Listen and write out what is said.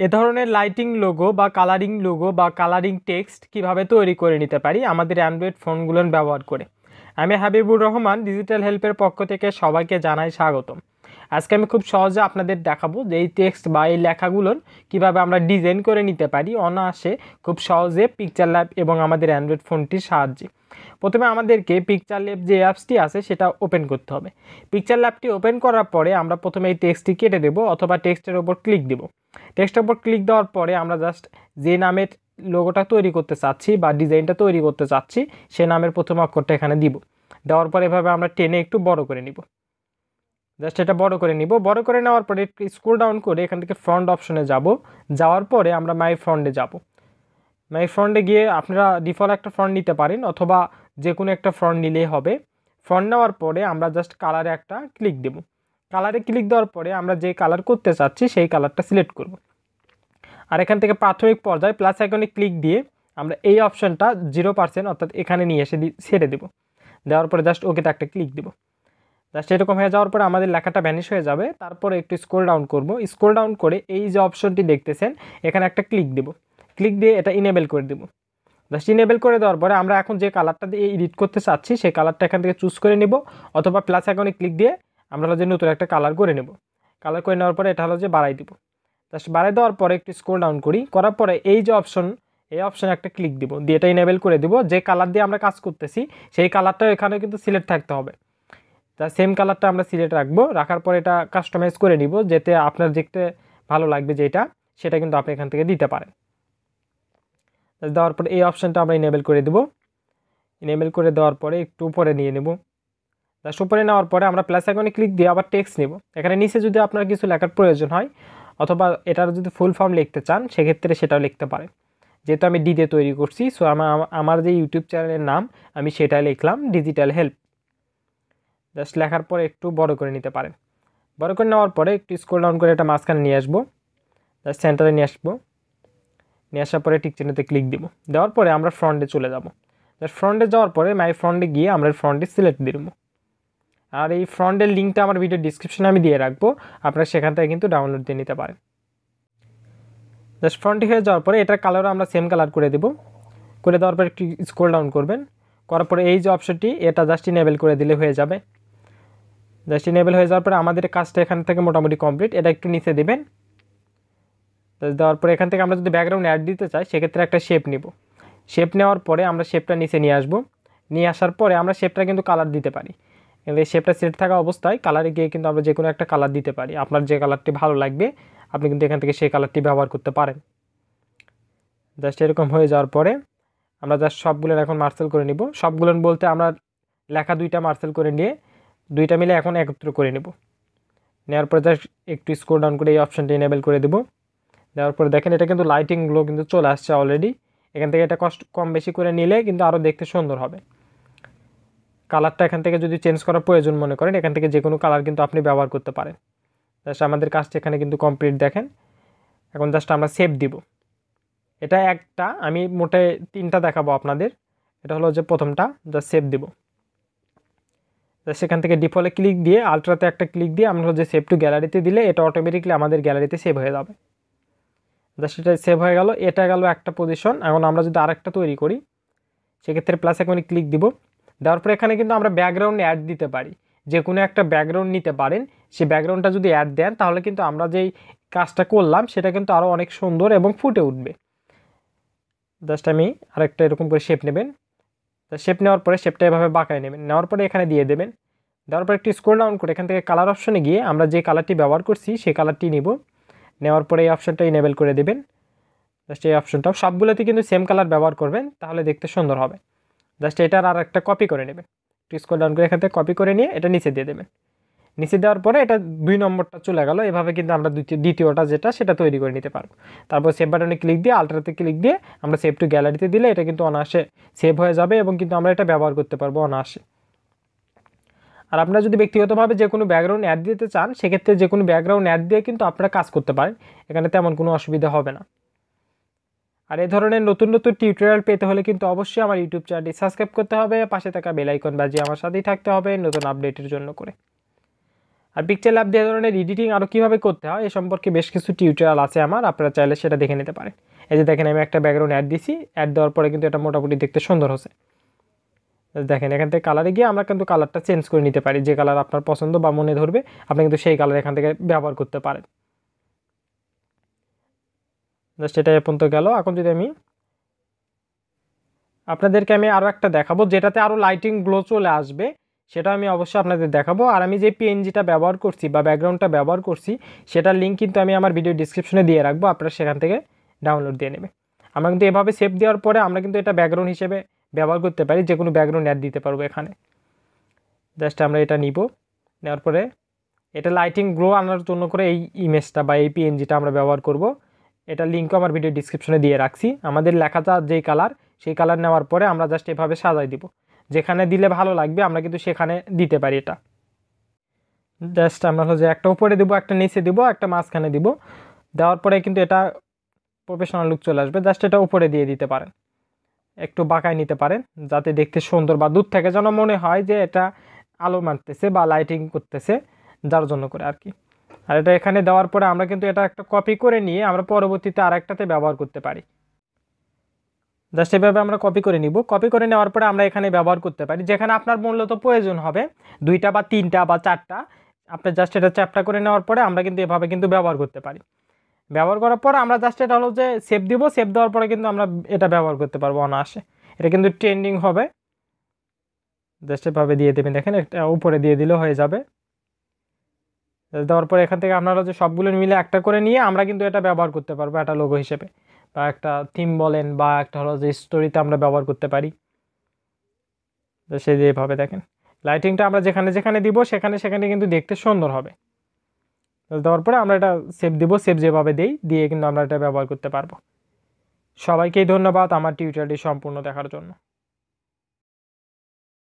এ ধরনের lighting logo বা colouring text কিভাবে তৈরি করে নিতে পারি আমাদের অ্যান্ড্রয়েড ফোনগুলো ব্যবহার করে। আমি হাবিবুর রহমান ডিজিটাল হেল্পের পক্ষ থেকে সবাইকে জানাই স্বাগতম। আজকে আমি খুব সহজে আপনাদের দেখাবো যে এই টেক্সট বা এই লেখাগুলোর কিভাবে আমরা ডিজাইন করে নিতে পারি অনায়াসে খুব সহজে পিকচার ল্যাব এবং আমাদের অ্যান্ড্রয়েড ফোনটির সাহায্যে। প্রথমে আমাদেরকে পিকচার ল্যাব যে অ্যাপসটি আছে সেটা ওপেন করতে হবে। পিকচার ল্যাবটি ওপেন করার পরে আমরা প্রথমে এই টেক্সটটি কেটে দেবো অথবা টেক্সটের ওপর ক্লিক দেবো। টেক্সটের উপর ক্লিক দেওয়ার পরে আমরা জাস্ট যে নামের লোগোটা তৈরি করতে চাচ্ছি বা ডিজাইনটা তৈরি করতে চাচ্ছি সে নামের প্রথম অক্ষরটা এখানে দিব। দেওয়ার পরে এভাবে আমরা টেনে একটু বড় করে নিব। জাস্ট এটা বড় করে নিব। বড় করে নেওয়ার পরে একটু স্ক্রল ডাউন করে এখান থেকে ফ্রন্ট অপশনে যাব। যাওয়ার পরে আমরা মাই ফ্রন্টে যাব। মাই ফ্রন্টে গিয়ে আপনারা ডিফল্ট একটা ফ্রন্ট নিতে পারেন অথবা যে কোনো একটা ফ্রন্ট নিলেই হবে। ফ্রন্ট নেওয়ার পরে আমরা জাস্ট কালারে একটা ক্লিক দেব। কালারে ক্লিক দেওয়ার পরে আমরা যে কালার করতে চাচ্ছি সেই কালারটা সিলেক্ট করব। আর এখান থেকে প্রাথমিক পর্যায়ে প্লাস আইকনে ক্লিক দিয়ে আমরা এই অপশনটা 0% অর্থাৎ এখানে নিয়ে এসে ছেড়ে দেব। দেওয়ার পরে জাস্ট ওকেতে একটা ক্লিক দেব। জাস্ট এরকম হয়ে যাওয়ার পরে আমাদের লেখাটা ভ্যানিশ হয়ে যাবে। তারপরে একটু স্ক্রল ডাউন করব। স্ক্রল ডাউন করে এই যে অপশনটি দেখতেছেন এখানে একটা ক্লিক দেব। ক্লিক দিয়ে এটা ইনেবল করে দেব। জাস্ট ইনেবল করে দেওয়ার পরে আমরা এখন যে কালারটা দিয়ে এডিট করতে চাচ্ছি সেই কালারটা এখান থেকে চুজ করে নেব অথবা প্লাস আইকনে ক্লিক দিয়ে আমরা হলো যে নতুন একটা কালার করে নেব। কালার করে নেওয়ার পরে এটা হলো যে বাড়াই দিব। জাস্ট বাড়াই দেওয়ার পরে একটু স্ক্রল ডাউন করি। করার পরে এই যে অপশন এই অপশনে একটা ক্লিক দিব। দিয়ে এটা ইনেবল করে দিব। যে কালার দিয়ে আমরা কাজ করতেছি সেই কালারটাও এখানে কিন্তু সিলেক্ট থাকতে হবে। তা সেম কালারটা আমরা সিলেক্ট রাখবো। রাখার পরে এটা কাস্টমাইজ করে নিব যেতে আপনার দেখতে ভালো লাগবে যেটা সেটা কিন্তু আপনি এখান থেকে দিতে পারেন। দেওয়ার পরে এই অপশনটা আমরা ইনেবল করে দেব। ইনেবল করে দেওয়ার পরে একটু উপরে নিয়ে নেব। জাস্ট উপরে নেওয়ার পরে আমরা প্লাস আইকনে ক্লিক দিয়ে আবার টেক্সট নেব। এখানে নিচে যদি আপনার কিছু লেখার প্রয়োজন হয় অথবা এটার যদি ফুল ফর্ম লিখতে চান সেক্ষেত্রে সেটাও লিখতে পারেন। যেহেতু আমি ডি দিয়ে তৈরি করছি সো আমার যে ইউটিউব চ্যানেলের নাম আমি সেটাই লিখলাম ডিজিটাল হেল্প। জাস্ট লেখার পরে একটু বড় করে নিতে পারেন। বড় করে নেওয়ার পরে একটু স্ক্রল ডাউন করে এটা মাঝখানে নিয়ে আসবো। জাস্ট সেন্টারে নিয়ে আসবো। নিয়ে আসার পরে টিক চিহ্নতে ক্লিক দিব। দেওয়ার পরে আমরা ফ্রন্টে চলে যাব। জাস্ট ফ্রন্টে যাওয়ার পরে মাই ফ্রন্টে গিয়ে আমরা ফ্রন্টে সিলেক্ট দিব। আর এই ফ্রন্টের লিঙ্কটা আমার ভিডিও ডিসক্রিপশনে আমি দিয়ে রাখবো, আপনারা সেখান থেকে কিন্তু ডাউনলোড দিয়ে নিতে পারেন। জাস্ট ফ্রন্টে হয়ে যাওয়ার পরে এটার কালারও আমরা সেম কালার করে দেব। করে দেওয়ার পরে একটু স্ক্রল ডাউন করবেন। করার পরে এই যে অপশনটি এটা জাস্ট ইনেবল করে দিলে হয়ে যাবে। জাস্ট ইনেবল হয়ে যাওয়ার পরে আমাদের কাজটা এখান থেকে মোটামুটি কমপ্লিট। এটা একটু নিচে দেবেন। দেওয়ার পরে এখান থেকে আমরা যদি ব্যাকগ্রাউন্ড অ্যাড দিতে চাই সেক্ষেত্রে একটা শেপ নিব। শেপ নেওয়ার পরে আমরা শেপটা নিচে নিয়ে আসবো। নিয়ে আসার পরে আমরা শেপটা কিন্তু কালার দিতে পারি। কিন্তু এই শেপটা সিলেক্ট থাকা অবস্থায় কালারে গিয়ে কিন্তু আমরা যে কোনো একটা কালার দিতে পারি। আপনার যে কালারটি ভালো লাগবে আপনি কিন্তু এখান থেকে সেই কালারটি ব্যবহার করতে পারেন। জাস্ট এরকম হয়ে যাওয়ার পরে আমরা জাস্ট সবগুলো এখন মার্সেল করে নিব। সবগুলো বলতে আমরা লেখা দুইটা মার্সেল করে নিয়ে দুইটা মিলে এখন একত্র করে নেব। নেওয়ার পরে জাস্ট একটু স্ক্রল ডাউন করে এই অপশনটি ইনেবল করে দেব। দেওয়ার পরে দেখেন এটা কিন্তু লাইটিংগুলো কিন্তু চলে আসছে অলরেডি। এখান থেকে এটা কম বেশি করে নিলে কিন্তু আরও দেখতে সুন্দর হবে। কালারটা এখান থেকে যদি চেঞ্জ করার প্রয়োজন মনে করেন এখান থেকে যে কোনো কালার কিন্তু আপনি ব্যবহার করতে পারেন। জাস্ট আমাদের কাজটা এখানে কিন্তু কমপ্লিট দেখেন। এখন জাস্ট আমরা সেভ দিব। এটা একটা আমি মোটে 3টা দেখাবো আপনাদের। এটা হলো যে প্রথমটা জাস্ট সেভ দিব। জাস্ট সেখান থেকে ডিফল্টে ক্লিক দিয়ে আলট্রাতে একটা ক্লিক দিয়ে আমরা হচ্ছে সেভ টু গ্যালারিতে দিলে এটা অটোমেটিকলি আমাদের গ্যালারিতে সেভ হয়ে যাবে। জাস্ট এটা সেভ হয়ে গেল। এটা গেল একটা পজিশন। এখন আমরা যদি আরেকটা তৈরি করি সেক্ষেত্রে প্লাস আইকনে ক্লিক দিব। দেওয়ার পরে এখানে কিন্তু আমরা ব্যাকগ্রাউন্ড অ্যাড দিতে পারি। যে কোনো একটা ব্যাকগ্রাউন্ড নিতে পারেন। সেই ব্যাকগ্রাউন্ডটা যদি অ্যাড দেন তাহলে কিন্তু আমরা যেই কাজটা করলাম সেটা কিন্তু আরও অনেক সুন্দর এবং ফুটে উঠবে। জাস্ট আমি আরেকটা এরকম করে শেপ নেবেন। শেপ নেওয়ার পরে শেপটা এভাবে বাঁকায় নেবেন। নেওয়ার পরে এখানে দিয়ে দেবেন। দেওয়ার পরে একটু স্ক্রল ডাউন করে এখান থেকে কালার অপশনে গিয়ে আমরা যে কালারটি ব্যবহার করছি সেই কালারটি নিব। নেওয়ার পরে এই অপশনটা ইনেবল করে দেবেন। জাস্ট এই অপশনটা সবগুলোতে কিন্তু সেম কালার ব্যবহার করবেন তাহলে দেখতে সুন্দর হবে। জাস্ট এটার আর একটা কপি করে নেবেন। একটু স্ক্রল ডাউন করে এখান থেকে কপি করে নিয়ে এটা নিচে দিয়ে দেবেন। নিচে দেওয়ার পরে এটা 2 নম্বরটা চলে গেল। এভাবে কিন্তু আমরা দ্বিতীয়টা যেটা সেটা তৈরি করে নিতে পারবো। তারপর সেভ বাটনে ক্লিক দিয়ে আলট্রাতে ক্লিক দিয়ে আমরা সেভ টু গ্যালারিতে দিলে এটা কিন্তু অনায়াসে সেভ হয়ে যাবে এবং কিন্তু আমরা এটা ব্যবহার করতে পারবো অনায়াসে। আর আপনারা যদি ব্যক্তিগতভাবে যে কোনো ব্যাকগ্রাউন্ড অ্যাড দিতে চান সেক্ষেত্রে যে কোনো ব্যাকগ্রাউন্ড অ্যাড দিয়ে কিন্তু আপনারা কাজ করতে পারেন। এখানে তেমন কোনো অসুবিধা হবে না। আর এই ধরনের নতুন নতুন টিউটোরিয়াল পেতে হলে কিন্তু অবশ্যই আমার ইউটিউব চ্যানেলটি সাবস্ক্রাইব করতে হবে। পাশে থাকা বেল আইকন বাজিয়ে আমার সাথেই থাকতে হবে নতুন আপডেটের জন্য করে। আর পিকচার ল্যাব দিয়ে ধরনের এডিটিং আরও কীভাবে করতে হয় এ সম্পর্কে বেশ কিছু টিউটোরিয়াল আছে আমার, আপনারা চাইলে সেটা দেখে নিতে পারেন। এই যে দেখেন আমি একটা ব্যাকগ্রাউন্ড অ্যাড দিছি, অ্যাড দেওয়ার পরে কিন্তু এটা মোটামুটি দেখতে সুন্দর হচ্ছে। দেখেন এখান থেকে কালারে গিয়ে আমরা কিন্তু কালারটা চেঞ্জ করে নিতে পারি, যে কালার আপনার পছন্দ বা মনে ধরবে আপনি কিন্তু সেই কালার এখান থেকে ব্যবহার করতে পারেন। জাস্ট এটা এ পর্যন্ত গেল। এখন যদি আমি আপনাদেরকে আরও একটা দেখাবো যেটাতে আরও লাইটিং গ্লো চলে আসবে, সেটা আমি অবশ্যই আপনাদের দেখাবো। আর আমি যে পিএনজিটা ব্যবহার করছি বা ব্যাকগ্রাউন্ডটা ব্যবহার করছি সেটার লিঙ্ক কিন্তু আমি আমার ভিডিও ডিসক্রিপশনে দিয়ে রাখবো, আপনারা সেখান থেকে ডাউনলোড দিয়ে নেবে। আমরা কিন্তু এভাবে সেভ দেওয়ার পরে আমরা কিন্তু এটা ব্যাকগ্রাউন্ড হিসেবে ব্যবহার করতে পারি, যে কোনো ব্যাকগ্রাউন্ড অ্যাড দিতে পারবো এখানে। জাস্ট আমরা এটা নিব, নেওয়ার পরে এটা লাইটিং গ্লো আনার জন্য করে এই ইমেজটা বা এই পিএনজিটা আমরা ব্যবহার করব। এটা লিঙ্কও আমার ভিডিও ডিসক্রিপশনে দিয়ে রাখছি। আমাদের লেখাটা যেই কালার সেই কালার নেওয়ার পরে আমরা জাস্ট এভাবে সাজাই দিব, যেখানে দিলে ভালো লাগবে আমরা কিন্তু সেখানে দিতে পারি। এটা জাস্ট আমরা যে একটা উপরে দিব, একটা নিচে দিব, একটা মাঝখানে দিব, দেওয়ার পরে কিন্তু এটা প্রফেশনাল লুক চলে আসবে। জাস্ট এটা উপরে দিয়ে দিতে পারেন, একটু বাঁকায় নিতে পারেন যাতে দেখতে সুন্দর বা দূর থেকে যেন মনে হয় যে এটা আলো মারতেছে বা লাইটিং করতেছে, যার জন্য করে আর কি। আর এটা এখানে দেওয়ার পরে আমরা কিন্তু এটা একটা কপি করে নিয়ে আমরা পরবর্তীতে আরেকটাতে ব্যবহার করতে পারি। জাস্ট এভাবে আমরা কপি করে নিব। কপি করে নেওয়ার পরে আমরা এখানে ব্যবহার করতে পারি, যেখানে আপনার মূলত প্রয়োজন হবে 2টা বা 3টা বা 4টা, আপনি জাস্ট এটা চ্যাপটা করে নেওয়ার পরে আমরা কিন্তু এভাবে কিন্তু ব্যবহার করতে পারি। ব্যবহার করার পর আমরা জাস্ট এটা হলো যে সেভ দিব, সেভ দেওয়ার পরে কিন্তু আমরা এটা ব্যবহার করতে পারবো অনায়াসে। এটা কিন্তু ট্রেন্ডিং হবে। জাস্ট এভাবে দিয়ে দেবেন, দেখেন একটা উপরে দিয়ে দিলেও হয়ে যাবে। দেওয়ার পরে এখান থেকে আপনারা যে সবগুলো মিলে একটা করে নিয়ে আমরা কিন্তু এটা ব্যবহার করতে পারবো একটা লোগো হিসেবে, বা একটা থিম বলেন বা একটা হলো যে স্টোরিতে আমরা ব্যবহার করতে পারি। সেই যেভাবে দেখেন লাইটিংটা আমরা যেখানে যেখানে দিব সেখানে সেখানে কিন্তু দেখতে সুন্দর হবে। দেওয়ার পরে আমরা এটা সেভ দিব, সেভ যেভাবে দিয়ে কিন্তু আমরা এটা ব্যবহার করতে পারবো। সবাইকেই ধন্যবাদ আমার টিউটোরিয়ালটি সম্পূর্ণ দেখার জন্য।